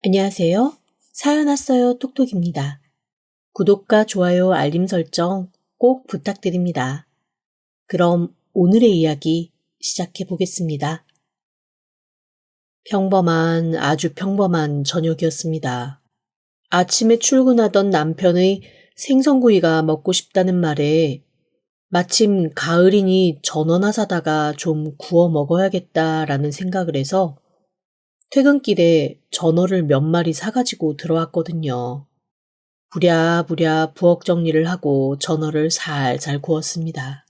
안녕하세요. 사연 왔어요 톡톡입니다. 구독과 좋아요, 알림 설정 꼭 부탁드립니다. 그럼 오늘의 이야기 시작해 보겠습니다. 아주 평범한 저녁이었습니다. 아침에 출근하던 남편의 생선구이가 먹고 싶다는 말에 마침 가을이니 전어나 사다가 좀 구워 먹어야겠다라는 생각을 해서 퇴근길에 전어를 몇 마리 사가지고 들어왔거든요. 부랴부랴 부엌 정리를 하고 전어를 살살 구웠습니다.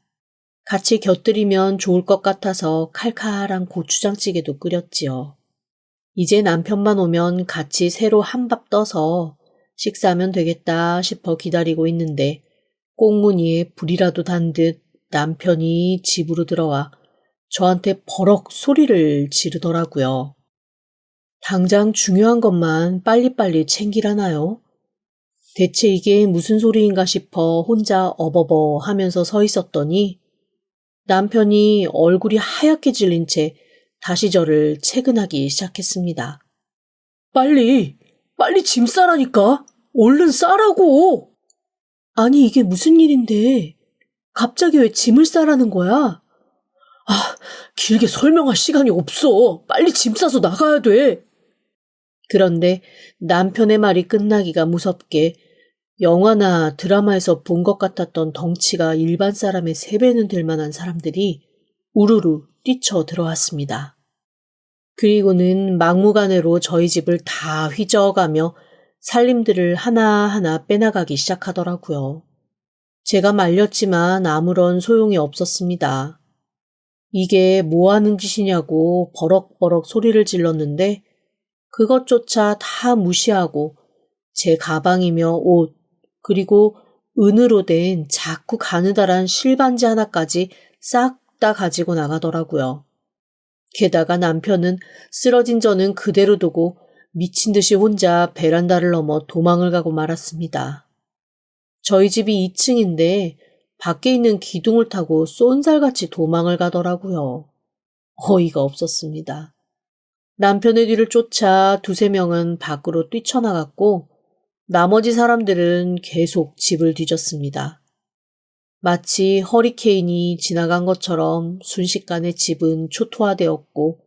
같이 곁들이면 좋을 것 같아서 칼칼한 고추장찌개도 끓였지요. 이제 남편만 오면 같이 새로 한밥 떠서 식사하면 되겠다 싶어 기다리고 있는데 꽁무니에 불이라도 단 듯 남편이 집으로 들어와 저한테 버럭 소리를 지르더라고요. 당장 중요한 것만 빨리빨리 챙기라나요? 대체 이게 무슨 소리인가 싶어 혼자 어버버 하면서 서 있었더니 남편이 얼굴이 하얗게 질린 채 다시 저를 체근하기 시작했습니다. 빨리 짐 싸라니까. 얼른 싸라고. 아니 이게 무슨 일인데 갑자기 왜 짐을 싸라는 거야? 길게 설명할 시간이 없어. 빨리 짐 싸서 나가야 돼. 그런데 남편의 말이 끝나기가 무섭게 영화나 드라마에서 본 것 같았던 덩치가 일반 사람의 3배는 될 만한 사람들이 우르르 뛰쳐 들어왔습니다. 그리고는 막무가내로 저희 집을 다 휘저어가며 살림들을 하나하나 빼나가기 시작하더라고요. 제가 말렸지만 아무런 소용이 없었습니다. 이게 뭐 하는 짓이냐고 버럭버럭 소리를 질렀는데 그것조차 다 무시하고 제 가방이며 옷, 그리고 은으로 된 자꾸 가느다란 실반지 하나까지 싹 다 가지고 나가더라고요. 게다가 남편은 쓰러진 저는 그대로 두고 미친 듯이 혼자 베란다를 넘어 도망을 가고 말았습니다. 저희 집이 2층인데 밖에 있는 기둥을 타고 쏜살같이 도망을 가더라고요. 어이가 없었습니다. 남편의 뒤를 쫓아 2~3명은 밖으로 뛰쳐나갔고 나머지 사람들은 계속 집을 뒤졌습니다. 마치 허리케인이 지나간 것처럼 순식간에 집은 초토화되었고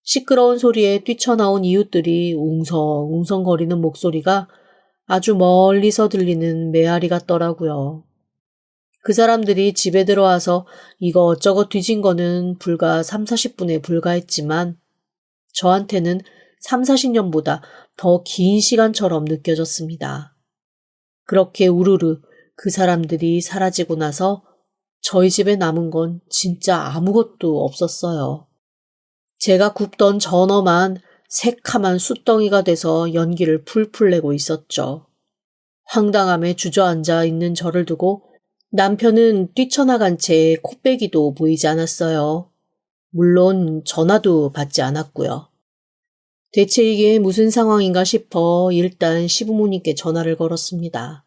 시끄러운 소리에 뛰쳐나온 이웃들이 웅성웅성거리는 목소리가 아주 멀리서 들리는 메아리 같더라고요. 그 사람들이 집에 들어와서 이것저것 뒤진 거는 불과 30~40분에 불과했지만 저한테는 30~40년보다 더 긴 시간처럼 느껴졌습니다. 그렇게 우르르 그 사람들이 사라지고 나서 저희 집에 남은 건 진짜 아무것도 없었어요. 제가 굽던 전어만 새카만 숯덩이가 돼서 연기를 풀풀 내고 있었죠. 황당함에 주저앉아 있는 저를 두고 남편은 뛰쳐나간 채 코빼기도 보이지 않았어요. 물론 전화도 받지 않았고요. 대체 이게 무슨 상황인가 싶어 일단 시부모님께 전화를 걸었습니다.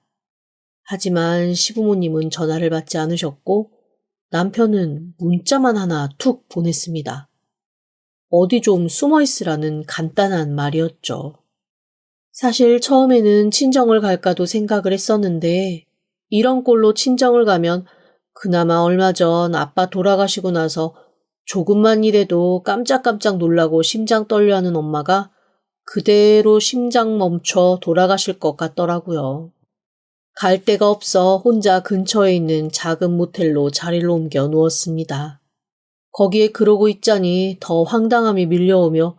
하지만 시부모님은 전화를 받지 않으셨고 남편은 문자만 하나 툭 보냈습니다. 어디 좀 숨어 있으라는 간단한 말이었죠. 사실 처음에는 친정을 갈까도 생각을 했었는데 이런 꼴로 친정을 가면 그나마 얼마 전 아빠 돌아가시고 나서 조금만 일해도 깜짝깜짝 놀라고 심장 떨려하는 엄마가 그대로 심장 멈춰 돌아가실 것 같더라고요. 갈 데가 없어 혼자 근처에 있는 작은 모텔로 자리를 옮겨 누웠습니다. 거기에 그러고 있자니 더 황당함이 밀려오며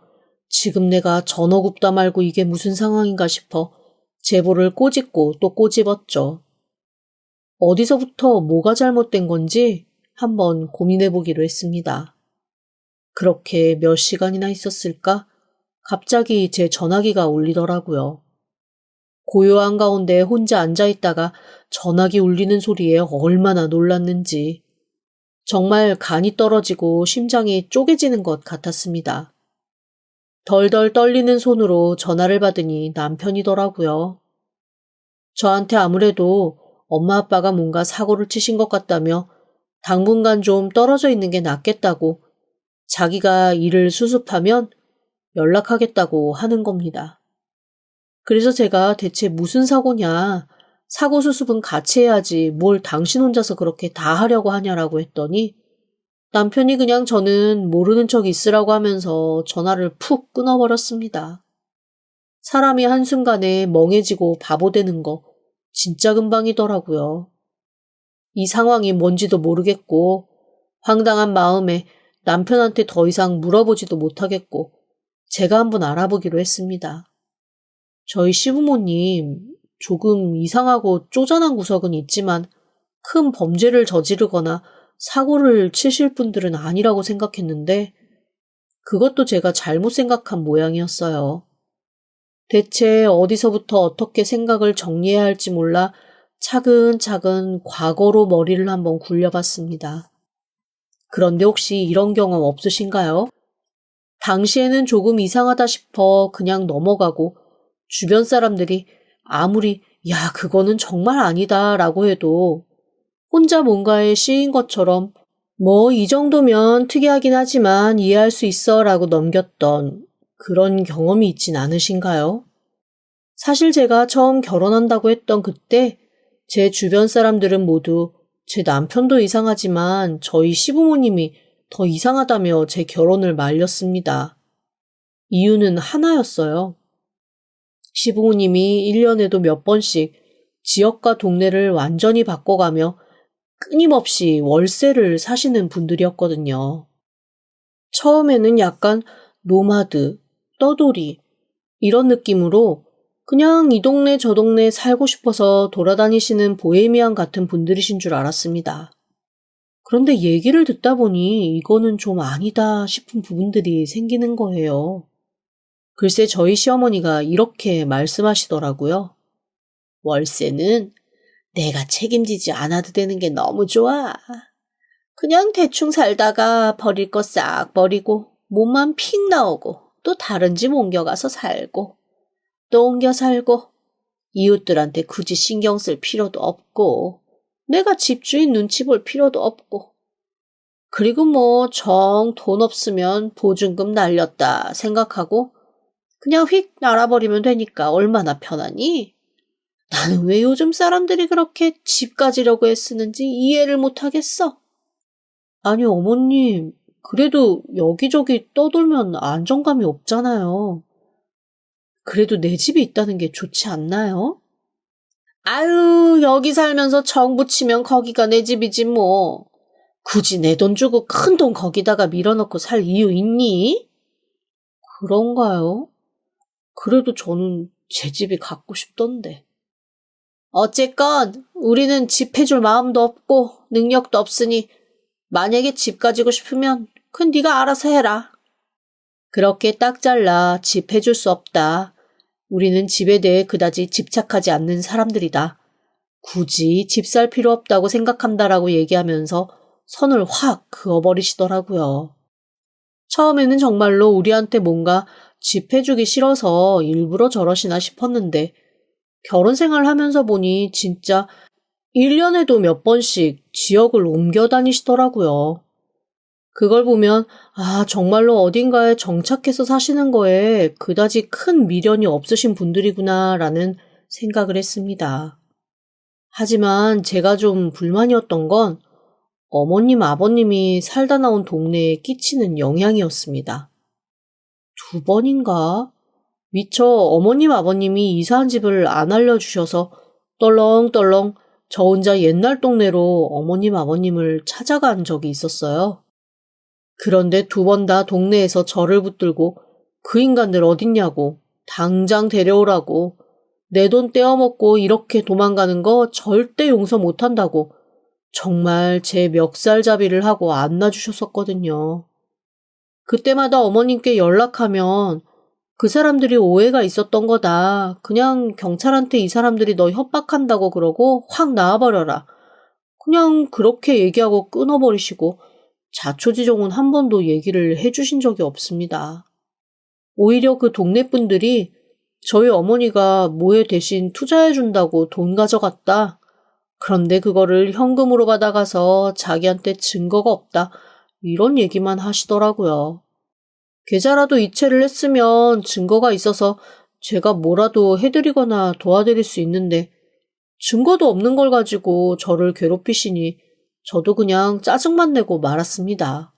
지금 내가 전어 굽다 말고 이게 무슨 상황인가 싶어 제보를 꼬집고 또 꼬집었죠. 어디서부터 뭐가 잘못된 건지 한번 고민해보기로 했습니다. 그렇게 몇 시간이나 있었을까? 갑자기 제 전화기가 울리더라고요. 고요한 가운데 혼자 앉아있다가 전화기 울리는 소리에 얼마나 놀랐는지 정말 간이 떨어지고 심장이 쪼개지는 것 같았습니다. 덜덜 떨리는 손으로 전화를 받으니 남편이더라고요. 저한테 아무래도 엄마 아빠가 뭔가 사고를 치신 것 같다며 당분간 좀 떨어져 있는 게 낫겠다고 자기가 일을 수습하면 연락하겠다고 하는 겁니다. 그래서 제가 대체 무슨 사고냐, 사고 수습은 같이 해야지 뭘 당신 혼자서 그렇게 다 하려고 하냐라고 했더니 남편이 그냥 저는 모르는 척 있으라고 하면서 전화를 푹 끊어버렸습니다. 사람이 한순간에 멍해지고 바보 되는 거 진짜 금방이더라고요. 이 상황이 뭔지도 모르겠고 황당한 마음에 남편한테 더 이상 물어보지도 못하겠고 제가 한번 알아보기로 했습니다. 저희 시부모님 조금 이상하고 쪼잔한 구석은 있지만 큰 범죄를 저지르거나 사고를 치실 분들은 아니라고 생각했는데 그것도 제가 잘못 생각한 모양이었어요. 대체 어디서부터 어떻게 생각을 정리해야 할지 몰라 차근차근 과거로 머리를 한번 굴려봤습니다. 그런데 혹시 이런 경험 없으신가요? 당시에는 조금 이상하다 싶어 그냥 넘어가고 주변 사람들이 아무리 야, 그거는 정말 아니다 라고 해도 혼자 뭔가에 씌인 것처럼 뭐 이 정도면 특이하긴 하지만 이해할 수 있어 라고 넘겼던 그런 경험이 있진 않으신가요? 사실 제가 처음 결혼한다고 했던 그때 제 주변 사람들은 모두 제 남편도 이상하지만 저희 시부모님이 더 이상하다며 제 결혼을 말렸습니다. 이유는 하나였어요. 시부모님이 1년에도 몇 번씩 지역과 동네를 완전히 바꿔가며 끊임없이 월세를 사시는 분들이었거든요. 처음에는 약간 노마드, 떠돌이 이런 느낌으로 그냥 이 동네 저 동네 살고 싶어서 돌아다니시는 보헤미안 같은 분들이신 줄 알았습니다. 그런데 얘기를 듣다 보니 이거는 좀 아니다 싶은 부분들이 생기는 거예요. 글쎄 저희 시어머니가 이렇게 말씀하시더라고요. 월세는 내가 책임지지 않아도 되는 게 너무 좋아. 그냥 대충 살다가 버릴 거 싹 버리고 몸만 픽 나오고 또 다른 집 옮겨가서 살고 또 옮겨 살고 이웃들한테 굳이 신경 쓸 필요도 없고 내가 집주인 눈치 볼 필요도 없고 그리고 뭐 정 돈 없으면 보증금 날렸다 생각하고 그냥 휙 날아버리면 되니까 얼마나 편하니? 나는 왜 요즘 사람들이 그렇게 집 가지려고 애쓰는지 이해를 못하겠어. 아니 어머님, 그래도 여기저기 떠돌면 안정감이 없잖아요. 그래도 내 집이 있다는 게 좋지 않나요? 아유, 여기 살면서 정 붙이면 거기가 내 집이지 뭐. 굳이 내 돈 주고 큰 돈 거기다가 밀어넣고 살 이유 있니? 그런가요? 그래도 저는 제 집이 갖고 싶던데. 어쨌건 우리는 집 해줄 마음도 없고 능력도 없으니 만약에 집 가지고 싶으면 그건 네가 알아서 해라. 그렇게 딱 잘라 집 해줄 수 없다. 우리는 집에 대해 그다지 집착하지 않는 사람들이다. 굳이 집 살 필요 없다고 생각한다라고 얘기하면서 선을 확 그어버리시더라고요. 처음에는 정말로 우리한테 뭔가 집 해주기 싫어서 일부러 저러시나 싶었는데 결혼 생활 하면서 보니 진짜 1년에도 몇 번씩 지역을 옮겨 다니시더라고요. 그걸 보면 정말로 어딘가에 정착해서 사시는 거에 그다지 큰 미련이 없으신 분들이구나라는 생각을 했습니다. 하지만 제가 좀 불만이었던 건 어머님, 아버님이 살다 나온 동네에 끼치는 영향이었습니다. 2번인가? 미처 어머님, 아버님이 이사한 집을 안 알려주셔서 떨렁떨렁 저 혼자 옛날 동네로 어머님, 아버님을 찾아간 적이 있었어요. 그런데 2번 다 동네에서 저를 붙들고 그 인간들 어딨냐고, 당장 데려오라고, 내 돈 떼어먹고 이렇게 도망가는 거 절대 용서 못한다고 정말 제 멱살잡이를 하고 안 놔주셨었거든요. 그때마다 어머님께 연락하면 그 사람들이 오해가 있었던 거다. 그냥 경찰한테 이 사람들이 너 협박한다고 그러고 확 나와버려라. 그냥 그렇게 얘기하고 끊어버리시고 자초지종은 한 번도 얘기를 해주신 적이 없습니다. 오히려 그 동네 분들이 저희 어머니가 모해 대신 투자해준다고 돈 가져갔다. 그런데 그거를 현금으로 받아가서 자기한테 증거가 없다. 이런 얘기만 하시더라고요. 계좌라도 이체를 했으면 증거가 있어서 제가 뭐라도 해드리거나 도와드릴 수 있는데 증거도 없는 걸 가지고 저를 괴롭히시니 저도 그냥 짜증만 내고 말았습니다.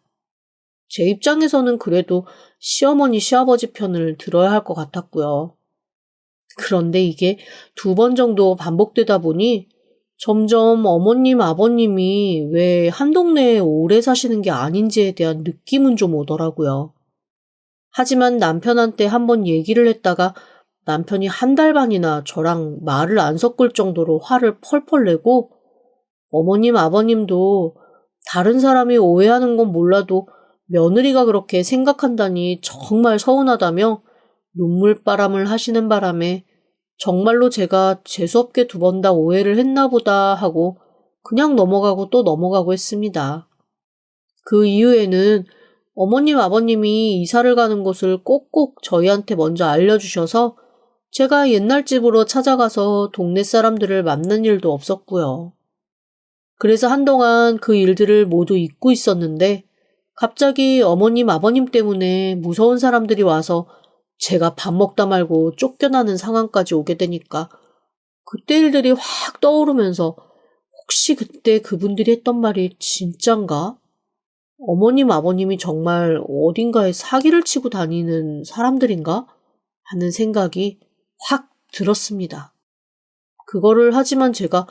제 입장에서는 그래도 시어머니, 시아버지 편을 들어야 할 것 같았고요. 그런데 이게 2번 정도 반복되다 보니 점점 어머님, 아버님이 왜 한 동네에 오래 사시는 게 아닌지에 대한 느낌은 좀 오더라고요. 하지만 남편한테 한번 얘기를 했다가 남편이 1달 반이나 저랑 말을 안 섞을 정도로 화를 펄펄 내고 어머님, 아버님도 다른 사람이 오해하는 건 몰라도 며느리가 그렇게 생각한다니 정말 서운하다며 눈물바람을 하시는 바람에 정말로 제가 재수없게 2번 다 오해를 했나 보다 하고 그냥 넘어가고 또 넘어가고 했습니다. 그 이후에는 어머님, 아버님이 이사를 가는 곳을 꼭꼭 저희한테 먼저 알려주셔서 제가 옛날 집으로 찾아가서 동네 사람들을 만난 일도 없었고요. 그래서 한동안 그 일들을 모두 잊고 있었는데 갑자기 어머님, 아버님 때문에 무서운 사람들이 와서 제가 밥 먹다 말고 쫓겨나는 상황까지 오게 되니까 그때 일들이 확 떠오르면서 혹시 그때 그분들이 했던 말이 진짠가? 어머님, 아버님이 정말 어딘가에 사기를 치고 다니는 사람들인가? 하는 생각이 확 들었습니다. 그거를 하지만 제가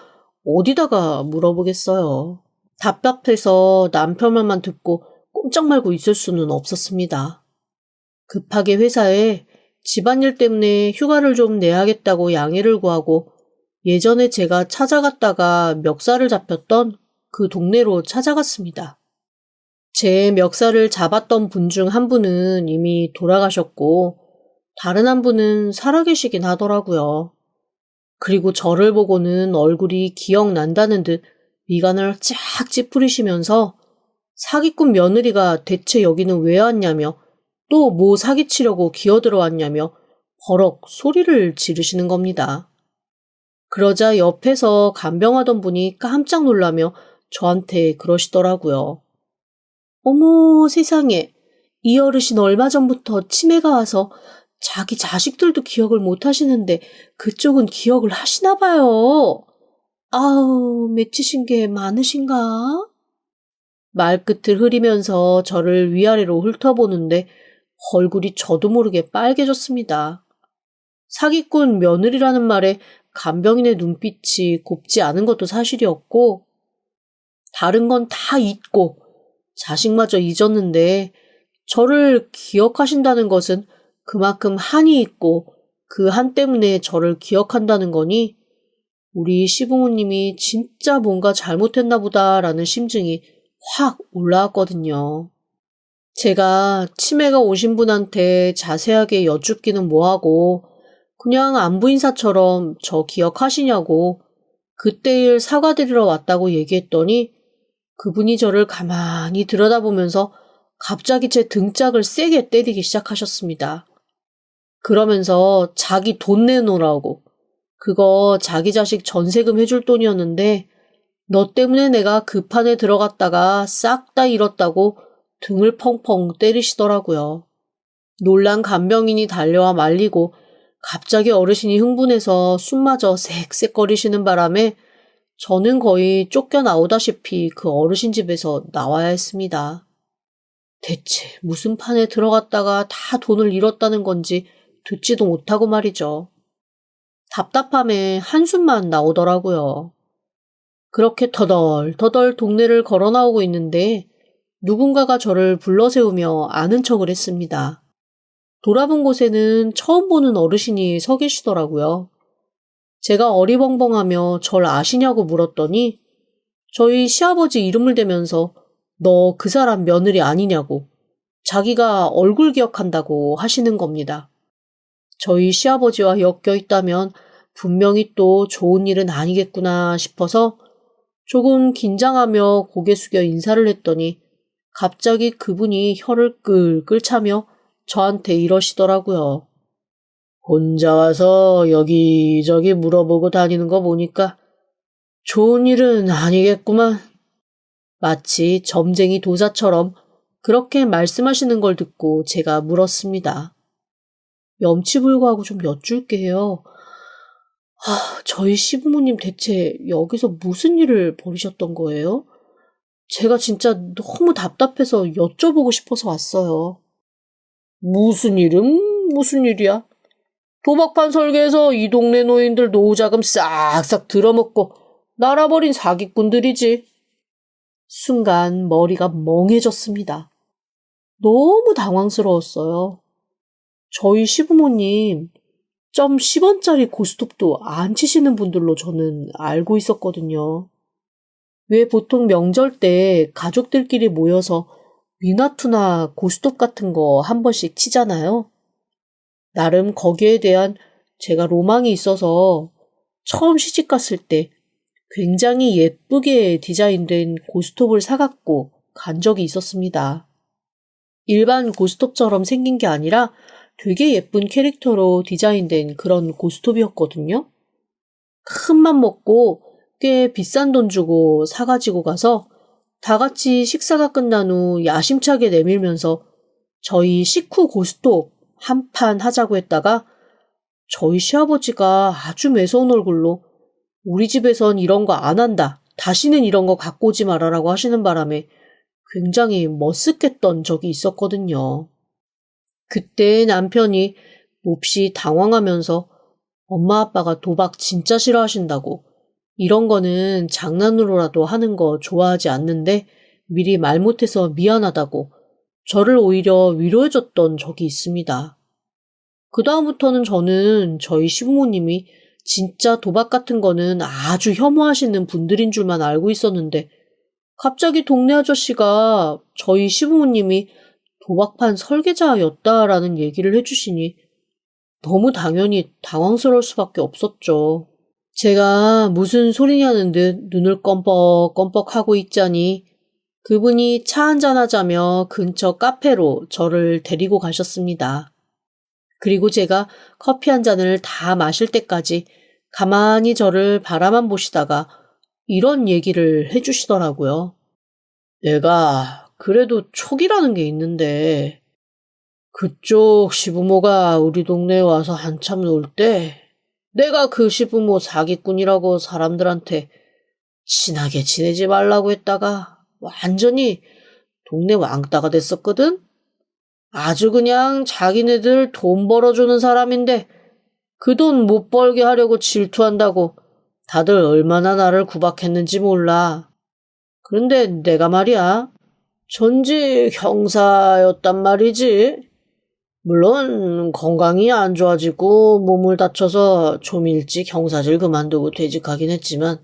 어디다가 물어보겠어요. 답답해서 남편 말만 듣고 꼼짝 말고 있을 수는 없었습니다. 급하게 회사에 집안일 때문에 휴가를 좀 내야겠다고 양해를 구하고 예전에 제가 찾아갔다가 멱살을 잡혔던 그 동네로 찾아갔습니다. 제 멱살을 잡았던 분 중 한 분은 이미 돌아가셨고 다른 한 분은 살아계시긴 하더라고요. 그리고 저를 보고는 얼굴이 기억난다는 듯 미간을 쫙 찌푸리시면서 사기꾼 며느리가 대체 여기는 왜 왔냐며 또 뭐 사기치려고 기어들어왔냐며 버럭 소리를 지르시는 겁니다. 그러자 옆에서 간병하던 분이 깜짝 놀라며 저한테 그러시더라고요. 어머 세상에, 이 어르신 얼마 전부터 치매가 와서 자기 자식들도 기억을 못 하시는데 그쪽은 기억을 하시나 봐요. 아우, 맺히신 게 많으신가? 말끝을 흐리면서 저를 위아래로 훑어보는데 얼굴이 저도 모르게 빨개졌습니다. 사기꾼 며느리라는 말에 간병인의 눈빛이 곱지 않은 것도 사실이었고 다른 건 다 잊고 자식마저 잊었는데 저를 기억하신다는 것은 그만큼 한이 있고 그 한 때문에 저를 기억한다는 거니 우리 시부모님이 진짜 뭔가 잘못했나 보다라는 심증이 확 올라왔거든요. 제가 치매가 오신 분한테 자세하게 여쭙기는 뭐하고 그냥 안부 인사처럼 저 기억하시냐고 그때 일 사과드리러 왔다고 얘기했더니 그분이 저를 가만히 들여다보면서 갑자기 제 등짝을 세게 때리기 시작하셨습니다. 그러면서 자기 돈 내놓으라고, 그거 자기 자식 전세금 해줄 돈이었는데 너 때문에 내가 그 판에 들어갔다가 싹 다 잃었다고 등을 펑펑 때리시더라고요. 놀란 간병인이 달려와 말리고 갑자기 어르신이 흥분해서 숨마저 쌕쌕거리시는 바람에 저는 거의 쫓겨나오다시피 그 어르신 집에서 나와야 했습니다. 대체 무슨 판에 들어갔다가 다 돈을 잃었다는 건지 듣지도 못하고 말이죠. 답답함에 한숨만 나오더라고요. 그렇게 터덜터덜 동네를 걸어 나오고 있는데 누군가가 저를 불러세우며 아는 척을 했습니다. 돌아본 곳에는 처음 보는 어르신이 서 계시더라고요. 제가 어리벙벙하며 절 아시냐고 물었더니 저희 시아버지 이름을 대면서 너 그 사람 며느리 아니냐고 자기가 얼굴 기억한다고 하시는 겁니다. 저희 시아버지와 엮여 있다면 분명히 또 좋은 일은 아니겠구나 싶어서 조금 긴장하며 고개 숙여 인사를 했더니 갑자기 그분이 혀를 끌끌 차며 저한테 이러시더라고요. 혼자 와서 여기저기 물어보고 다니는 거 보니까 좋은 일은 아니겠구만. 마치 점쟁이 도사처럼 그렇게 말씀하시는 걸 듣고 제가 물었습니다. 염치불구하고 좀 여쭐게요. 저희 시부모님 대체 여기서 무슨 일을 벌이셨던 거예요? 제가 진짜 너무 답답해서 여쭤보고 싶어서 왔어요. 무슨 일은 무슨 일이야? 도박판 설계해서 이 동네 노인들 노후자금 싹싹 들어먹고 날아버린 사기꾼들이지. 순간 머리가 멍해졌습니다. 너무 당황스러웠어요. 저희 시부모님 점 10원짜리 고스톱도 안 치시는 분들로 저는 알고 있었거든요. 왜 보통 명절 때 가족들끼리 모여서 미나투나 고스톱 같은 거 한 번씩 치잖아요. 나름 거기에 대한 제가 로망이 있어서 처음 시집갔을 때 굉장히 예쁘게 디자인된 고스톱을 사갖고 간 적이 있었습니다. 일반 고스톱처럼 생긴 게 아니라 되게 예쁜 캐릭터로 디자인된 그런 고스톱이었거든요. 큰 맘 먹고 꽤 비싼 돈 주고 사가지고 가서 다 같이 식사가 끝난 후 야심차게 내밀면서 저희 식후 고스톱 한 판 하자고 했다가 저희 시아버지가 아주 매서운 얼굴로 우리 집에선 이런 거 안 한다. 다시는 이런 거 갖고 오지 말아라고 하시는 바람에 굉장히 머쓱했던 적이 있었거든요. 그때 남편이 몹시 당황하면서 엄마 아빠가 도박 진짜 싫어하신다고 이런 거는 장난으로라도 하는 거 좋아하지 않는데 미리 말 못해서 미안하다고 저를 오히려 위로해줬던 적이 있습니다. 그다음부터는 저는 저희 시부모님이 진짜 도박 같은 거는 아주 혐오하시는 분들인 줄만 알고 있었는데 갑자기 동네 아저씨가 저희 시부모님이 도박판 설계자였다라는 얘기를 해주시니 너무 당연히 당황스러울 수밖에 없었죠. 제가 무슨 소리냐는 듯 눈을 껌뻑껌뻑 하고 있자니 그분이 차 한잔 하자며 근처 카페로 저를 데리고 가셨습니다. 그리고 제가 커피 한 잔을 다 마실 때까지 가만히 저를 바라만 보시다가 이런 얘기를 해주시더라고요. 내가 그래도 촉이라는 게 있는데 그쪽 시부모가 우리 동네에 와서 한참 놀 때 내가 그 시부모 사기꾼이라고 사람들한테 친하게 지내지 말라고 했다가 완전히 동네 왕따가 됐었거든? 아주 그냥 자기네들 돈 벌어주는 사람인데 그 돈 못 벌게 하려고 질투한다고 다들 얼마나 나를 구박했는지 몰라. 그런데 내가 말이야, 전직 형사였단 말이지. 물론 건강이 안 좋아지고 몸을 다쳐서 좀 일찍 형사질 그만두고 퇴직하긴 했지만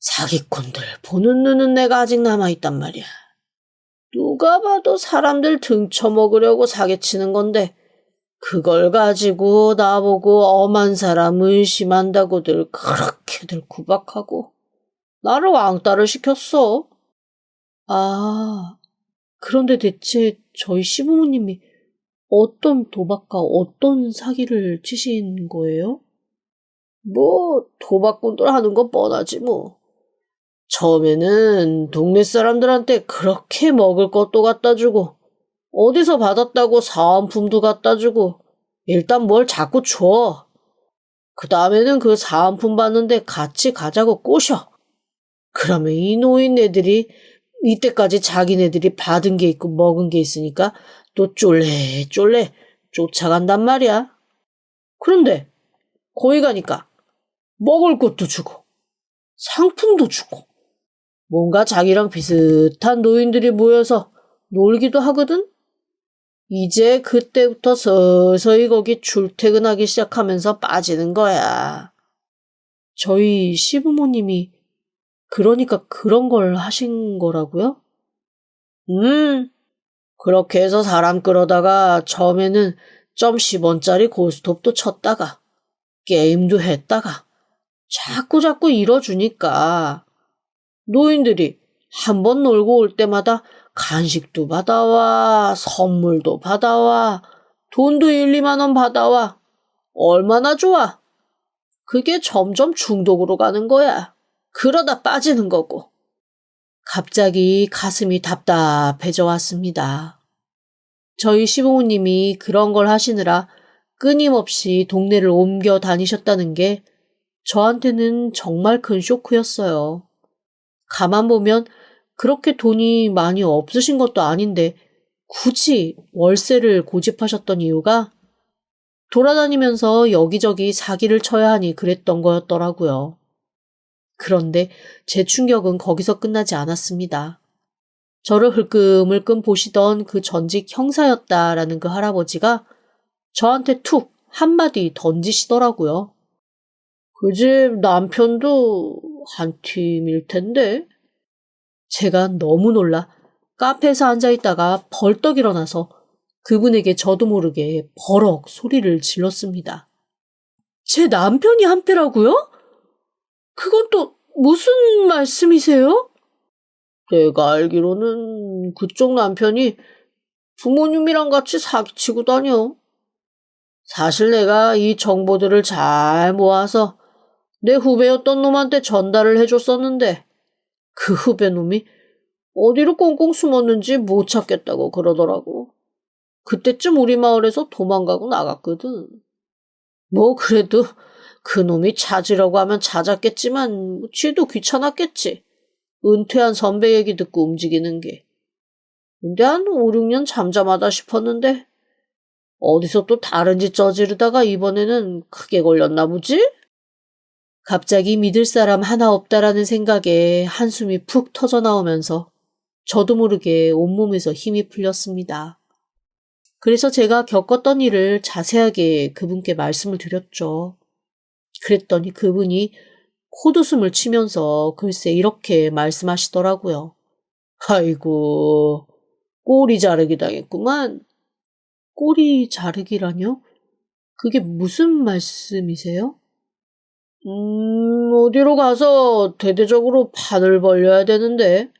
사기꾼들 보는 눈은 내가 아직 남아있단 말이야. 누가 봐도 사람들 등쳐먹으려고 사기치는 건데 그걸 가지고 나보고 엄한 사람 의심한다고들 그렇게들 구박하고 나를 왕따를 시켰어. 그런데 대체 저희 시부모님이 어떤 도박과 어떤 사기를 치신 거예요? 뭐 도박꾼들 하는 거 뻔하지 뭐. 처음에는 동네 사람들한테 그렇게 먹을 것도 갖다 주고 어디서 받았다고 사은품도 갖다 주고 일단 뭘 자꾸 줘. 그 다음에는 그 사은품 받는데 같이 가자고 꼬셔. 그러면 이 노인네들이 이때까지 자기네들이 받은 게 있고 먹은 게 있으니까 또 쫄래쫄래 쫓아간단 말이야. 그런데 거기 가니까 먹을 것도 주고 상품도 주고 뭔가 자기랑 비슷한 노인들이 모여서 놀기도 하거든? 이제 그때부터 서서히 거기 출퇴근하기 시작하면서 빠지는 거야. 저희 시부모님이 그러니까 그런 걸 하신 거라고요? 그렇게 해서 사람 끌어다가 처음에는 점 10원짜리 고스톱도 쳤다가 게임도 했다가 자꾸자꾸 이뤄주니까 노인들이 한 번 놀고 올 때마다 간식도 받아와, 선물도 받아와, 돈도 1, 2만 원 받아와. 얼마나 좋아. 그게 점점 중독으로 가는 거야. 그러다 빠지는 거고. 갑자기 가슴이 답답해져 왔습니다. 저희 시부모님이 그런 걸 하시느라 끊임없이 동네를 옮겨 다니셨다는 게 저한테는 정말 큰 쇼크였어요. 가만 보면 그렇게 돈이 많이 없으신 것도 아닌데 굳이 월세를 고집하셨던 이유가 돌아다니면서 여기저기 사기를 쳐야 하니 그랬던 거였더라고요. 그런데 제 충격은 거기서 끝나지 않았습니다. 저를 흘끔흘끔 보시던 그 전직 형사였다라는 그 할아버지가 저한테 툭 한마디 던지시더라고요. 그 집 남편도 한 팀일 텐데. 제가 너무 놀라 카페에서 앉아있다가 벌떡 일어나서 그분에게 저도 모르게 버럭 소리를 질렀습니다. 제 남편이 한패라고요? 그건 또 무슨 말씀이세요? 내가 알기로는 그쪽 남편이 부모님이랑 같이 사기치고 다녀. 사실 내가 이 정보들을 잘 모아서 내 후배였던 놈한테 전달을 해줬었는데 그 후배 놈이 어디로 꽁꽁 숨었는지 못 찾겠다고 그러더라고. 그때쯤 우리 마을에서 도망가고 나갔거든. 뭐 그래도 그 놈이 찾으려고 하면 찾았겠지만 쥐도 귀찮았겠지. 은퇴한 선배 얘기 듣고 움직이는 게. 근데 한 5, 6년 잠잠하다 싶었는데 어디서 또 다른 짓 저지르다가 이번에는 크게 걸렸나 보지? 갑자기 믿을 사람 하나 없다라는 생각에 한숨이 푹 터져 나오면서 저도 모르게 온몸에서 힘이 풀렸습니다. 그래서 제가 겪었던 일을 자세하게 그분께 말씀을 드렸죠. 그랬더니 그분이 콧웃음을 치면서 글쎄 이렇게 말씀하시더라고요. 아이고, 꼬리 자르기 당했구만. 꼬리 자르기라뇨? 그게 무슨 말씀이세요? 어디로 가서 대대적으로 판을 벌려야 되는데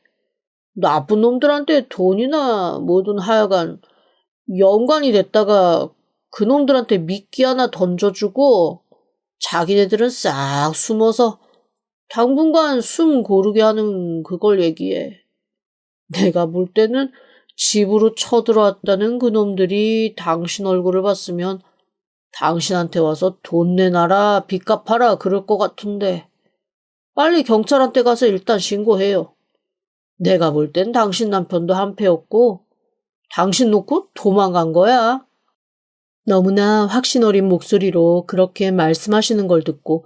나쁜 놈들한테 돈이나 뭐든 하여간 연관이 됐다가 그놈들한테 미끼 하나 던져주고 자기네들은 싹 숨어서 당분간 숨 고르게 하는 그걸 얘기해. 내가 볼 때는 집으로 쳐들어왔다는 그놈들이 당신 얼굴을 봤으면 당신한테 와서 돈 내놔라, 빚 갚아라 그럴 것 같은데 빨리 경찰한테 가서 일단 신고해요. 내가 볼 땐 당신 남편도 한패였고 당신 놓고 도망간 거야. 너무나 확신 어린 목소리로 그렇게 말씀하시는 걸 듣고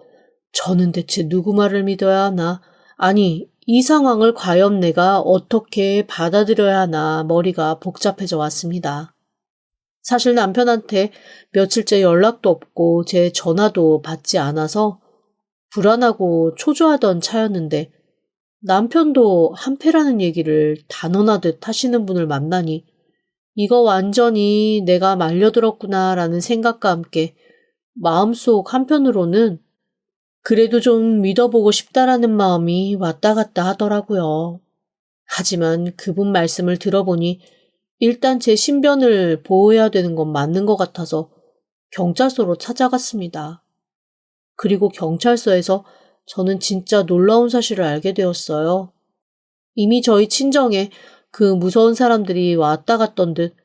저는 대체 누구 말을 믿어야 하나, 아니 이 상황을 과연 내가 어떻게 받아들여야 하나 머리가 복잡해져 왔습니다. 사실 남편한테 며칠째 연락도 없고 제 전화도 받지 않아서 불안하고 초조하던 차였는데 남편도 한패라는 얘기를 단언하듯 하시는 분을 만나니 이거 완전히 내가 말려들었구나라는 생각과 함께 마음속 한편으로는 그래도 좀 믿어보고 싶다라는 마음이 왔다 갔다 하더라고요. 하지만 그분 말씀을 들어보니 일단 제 신변을 보호해야 되는 건 맞는 것 같아서 경찰서로 찾아갔습니다. 그리고 경찰서에서 저는 진짜 놀라운 사실을 알게 되었어요. 이미 저희 친정에 그 무서운 사람들이 왔다 갔던 듯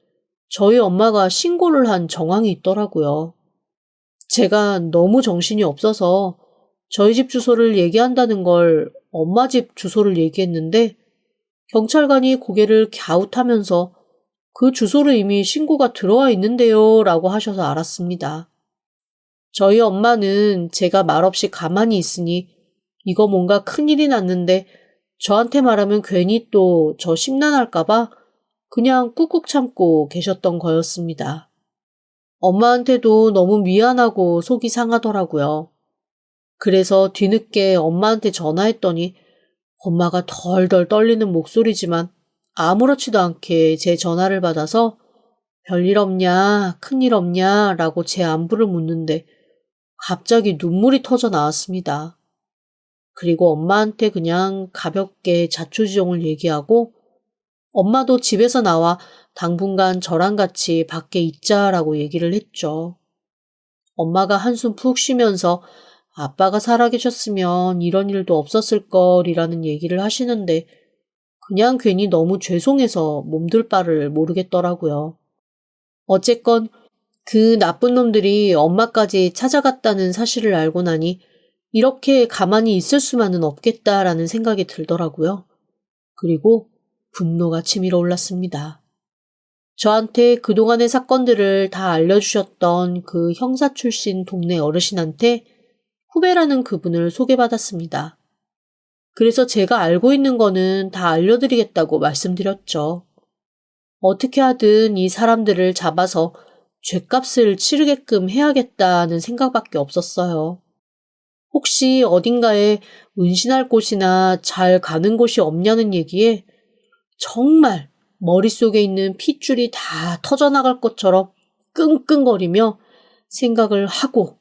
저희 엄마가 신고를 한 정황이 있더라고요. 제가 너무 정신이 없어서 저희 집 주소를 얘기한다는 걸 엄마 집 주소를 얘기했는데 경찰관이 고개를 갸웃하면서 그 주소로 이미 신고가 들어와 있는데요 라고 하셔서 알았습니다. 저희 엄마는 제가 말없이 가만히 있으니 이거 뭔가 큰일이 났는데 저한테 말하면 괜히 또 저 심란할까봐 그냥 꾹꾹 참고 계셨던 거였습니다. 엄마한테도 너무 미안하고 속이 상하더라고요. 그래서 뒤늦게 엄마한테 전화했더니 엄마가 덜덜 떨리는 목소리지만 아무렇지도 않게 제 전화를 받아서 별일 없냐, 큰일 없냐 라고 제 안부를 묻는데 갑자기 눈물이 터져 나왔습니다. 그리고 엄마한테 그냥 가볍게 자초지종을 얘기하고 엄마도 집에서 나와 당분간 저랑 같이 밖에 있자라고 얘기를 했죠. 엄마가 한숨 푹 쉬면서 아빠가 살아계셨으면 이런 일도 없었을 걸이라는 얘기를 하시는데 그냥 괜히 너무 죄송해서 몸둘 바를 모르겠더라고요. 어쨌건 그 나쁜 놈들이 엄마까지 찾아갔다는 사실을 알고 나니 이렇게 가만히 있을 수만은 없겠다라는 생각이 들더라고요. 그리고 분노가 치밀어 올랐습니다. 저한테 그동안의 사건들을 다 알려주셨던 그 형사 출신 동네 어르신한테 후배라는 그분을 소개받았습니다. 그래서 제가 알고 있는 거는 다 알려드리겠다고 말씀드렸죠. 어떻게 하든 이 사람들을 잡아서 죗값을 치르게끔 해야겠다는 생각밖에 없었어요. 혹시 어딘가에 은신할 곳이나 잘 가는 곳이 없냐는 얘기에 정말 머릿속에 있는 핏줄이 다 터져나갈 것처럼 끙끙거리며 생각을 하고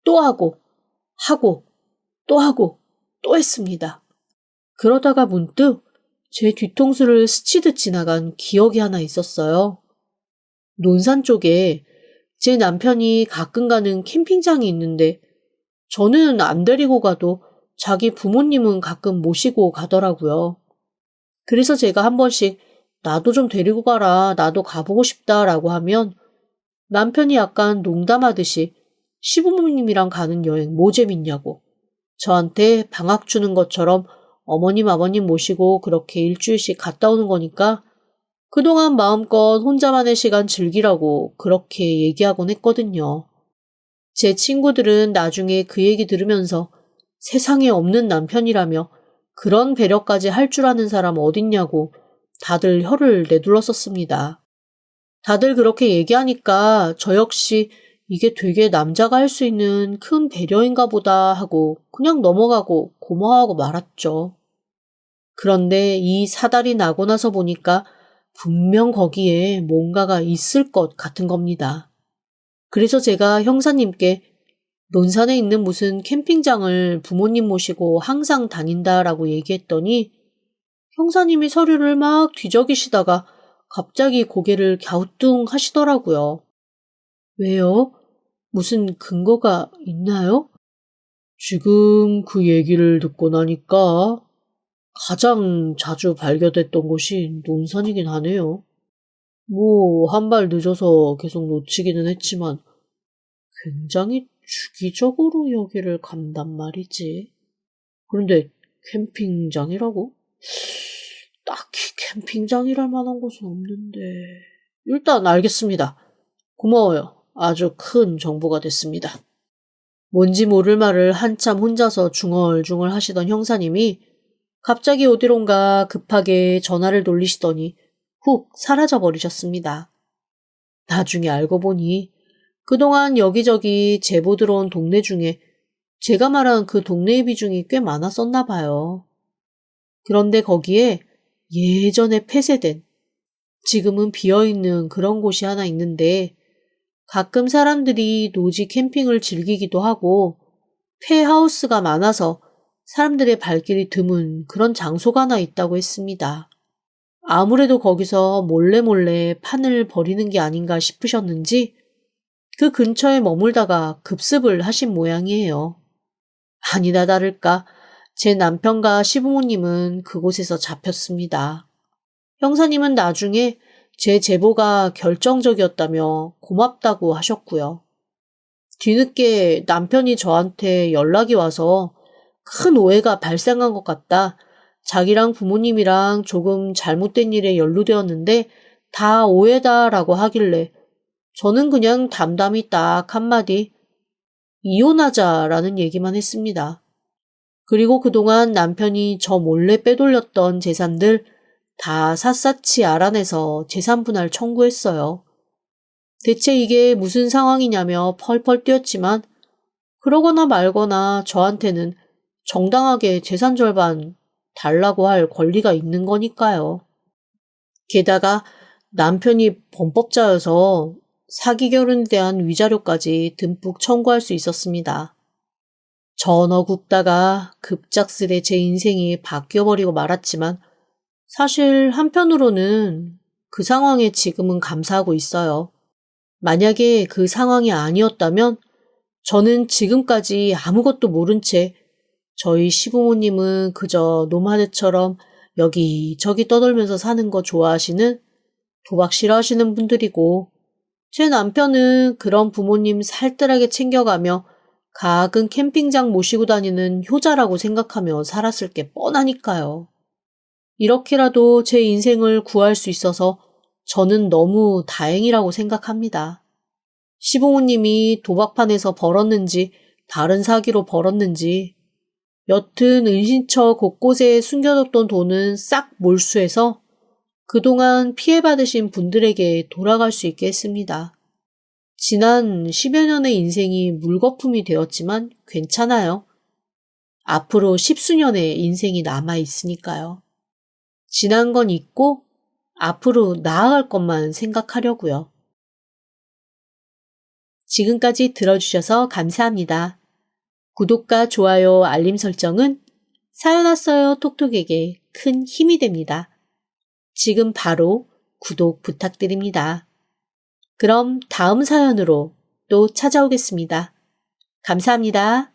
또 하고 하고 또 하고 또 했습니다. 그러다가 문득 제 뒤통수를 스치듯 지나간 기억이 하나 있었어요. 논산 쪽에 제 남편이 가끔 가는 캠핑장이 있는데 저는 안 데리고 가도 자기 부모님은 가끔 모시고 가더라고요. 그래서 제가 한 번씩 나도 좀 데리고 가라, 나도 가보고 싶다라고 하면 남편이 약간 농담하듯이 시부모님이랑 가는 여행 뭐 재밌냐고 저한테 방학 주는 것처럼 어머님 아버님 모시고 그렇게 일주일씩 갔다 오는 거니까 그동안 마음껏 혼자만의 시간 즐기라고 그렇게 얘기하곤 했거든요. 제 친구들은 나중에 그 얘기 들으면서 세상에 없는 남편이라며 그런 배려까지 할 줄 아는 사람 어딨냐고 다들 혀를 내둘렀었습니다. 다들 그렇게 얘기하니까 저 역시 이게 되게 남자가 할 수 있는 큰 배려인가 보다 하고 그냥 넘어가고 고마워하고 말았죠. 그런데 이 사달이 나고 나서 보니까 분명 거기에 뭔가가 있을 것 같은 겁니다. 그래서 제가 형사님께 논산에 있는 무슨 캠핑장을 부모님 모시고 항상 다닌다라고 얘기했더니 형사님이 서류를 막 뒤적이시다가 갑자기 고개를 갸우뚱 하시더라고요. 왜요? 무슨 근거가 있나요? 지금 그 얘기를 듣고 나니까 가장 자주 발견됐던 곳이 논산이긴 하네요. 뭐, 한 발 늦어서 계속 놓치기는 했지만 굉장히 주기적으로 여기를 간단 말이지. 그런데 캠핑장이라고? 딱히 캠핑장이랄 만한 곳은 없는데. 일단 알겠습니다. 고마워요. 아주 큰 정보가 됐습니다. 뭔지 모를 말을 한참 혼자서 중얼중얼 하시던 형사님이 갑자기 어디론가 급하게 전화를 돌리시더니 훅 사라져 버리셨습니다. 나중에 알고 보니 그동안 여기저기 제보 들어온 동네 중에 제가 말한 그 동네의 비중이 꽤 많았었나 봐요. 그런데 거기에 예전에 폐쇄된, 지금은 비어있는 그런 곳이 하나 있는데 가끔 사람들이 노지 캠핑을 즐기기도 하고 폐하우스가 많아서 사람들의 발길이 드문 그런 장소가 하나 있다고 했습니다. 아무래도 거기서 몰래 판을 벌이는 게 아닌가 싶으셨는지 그 근처에 머물다가 급습을 하신 모양이에요. 아니나 다를까 제 남편과 시부모님은 그곳에서 잡혔습니다. 형사님은 나중에 제 제보가 결정적이었다며 고맙다고 하셨고요. 뒤늦게 남편이 저한테 연락이 와서 큰 오해가 발생한 것 같다. 자기랑 부모님이랑 조금 잘못된 일에 연루되었는데 다 오해다라고 하길래 저는 그냥 담담히 딱 한마디 이혼하자라는 얘기만 했습니다. 그리고 그동안 남편이 저 몰래 빼돌렸던 재산들 다 샅샅이 알아내서 재산 분할 청구했어요. 대체 이게 무슨 상황이냐며 펄펄 뛰었지만 그러거나 말거나 저한테는 정당하게 재산 절반 달라고 할 권리가 있는 거니까요. 게다가 남편이 범법자여서 사기 결혼에 대한 위자료까지 듬뿍 청구할 수 있었습니다. 전어 굽다가 급작스레 제 인생이 바뀌어버리고 말았지만 사실 한편으로는 그 상황에 지금은 감사하고 있어요. 만약에 그 상황이 아니었다면 저는 지금까지 아무것도 모른 채 저희 시부모님은 그저 노마드처럼 여기저기 떠돌면서 사는 거 좋아하시는 도박 싫어하시는 분들이고 제 남편은 그런 부모님 살뜰하게 챙겨가며 가끔 캠핑장 모시고 다니는 효자라고 생각하며 살았을 게 뻔하니까요. 이렇게라도 제 인생을 구할 수 있어서 저는 너무 다행이라고 생각합니다. 시부모님이 도박판에서 벌었는지 다른 사기로 벌었는지 여튼 은신처 곳곳에 숨겨뒀던 돈은 싹 몰수해서 그동안 피해받으신 분들에게 돌아갈 수 있게 했습니다. 지난 10여 년의 인생이 물거품이 되었지만 괜찮아요. 앞으로 10수년의 인생이 남아있으니까요. 지난 건 잊고 앞으로 나아갈 것만 생각하려고요. 지금까지 들어주셔서 감사합니다. 구독과 좋아요, 알림 설정은 사연 왔어요 톡톡에게 큰 힘이 됩니다. 지금 바로 구독 부탁드립니다. 그럼 다음 사연으로 또 찾아오겠습니다. 감사합니다.